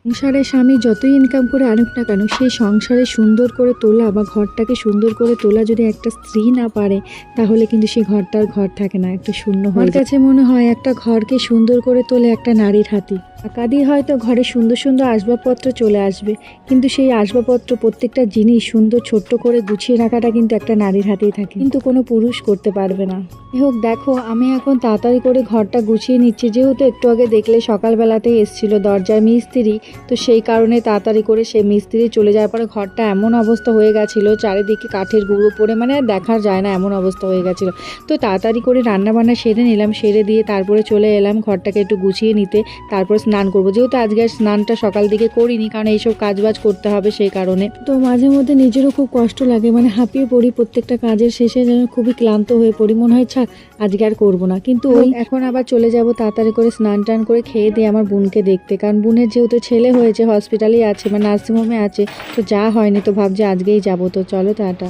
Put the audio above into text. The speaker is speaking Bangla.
সংসারে স্বামী যতই ইনকাম করে আনুক না কেন, সেই সংসারে সুন্দর করে তোলা বা ঘরটাকে সুন্দর করে তোলা যদি একটা স্ত্রী না পারে, তাহলে কিন্তু সেই ঘরটার ঘর থাকে না, একটা শূন্য হয়ে যায়। আমার কাছে মনে হয় একটা ঘরকে সুন্দর করে তোলে একটা নারীর হাতই। টাকা দিয়ে হয়তো ঘরে সুন্দর সুন্দর আসবাবপত্র চলে আসবে, কিন্তু সেই আসবাবপত্র প্রত্যেকটা জিনিস সুন্দর ছোট্ট করে গুছিয়ে রাখাটা কিন্তু একটা নারীর হাতেই থাকে, কিন্তু কোনো পুরুষ করতে পারবে না। হোক, দেখো আমি এখন তাড়াতাড়ি করে ঘরটা গুছিয়ে নিচ্ছি, যেহেতু একটু আগে দেখলে সকালবেলাতেই এসেছিল দরজার মিস্ত্রি, তো সেই কারণে তাড়াতাড়ি করে সেই মিস্ত্রি চলে যাওয়ার পরে ঘরটা এমন অবস্থা হয়ে গেছিলো, চারিদিকে কাঠের গুঁড়ো পড়ে মানে আর দেখা যায় না এমন অবস্থা হয়ে গেছিলো। তো তাড়াতাড়ি করে রান্নাবান্না সেরে নিলাম, সেরে দিয়ে তারপরে চলে এলাম ঘরটাকে একটু গুছিয়ে নিতে, তারপর স্নান করবো। যেহেতু আজকে স্নানটা সকাল দিকে করিনি, কারণ এইসব কাজবাজ করতে হবে সেই কারণে। তো মাঝে মধ্যে নিজেরও খুব কষ্ট লাগে, মানে হাঁপিয়ে পড়ি, প্রত্যেকটা কাজের শেষে যেন খুবই ক্লান্ত হয়ে পড়ি, মনে হয় ছাড় আজকে আর করবো না। কিন্তু ওই এখন আবার চলে যাব তাড়াতাড়ি করে স্নান টান করে খেয়ে দিয়ে আমার বোনকে দেখতে, কারণ বোনের যেহেতু ছেলে হয়েছে, হসপিটালেই আছে বা নার্সিংহোমে আছে, তো যা হয়নি, তো ভাবছি আজকেই যাবো। তো চলো টাটা।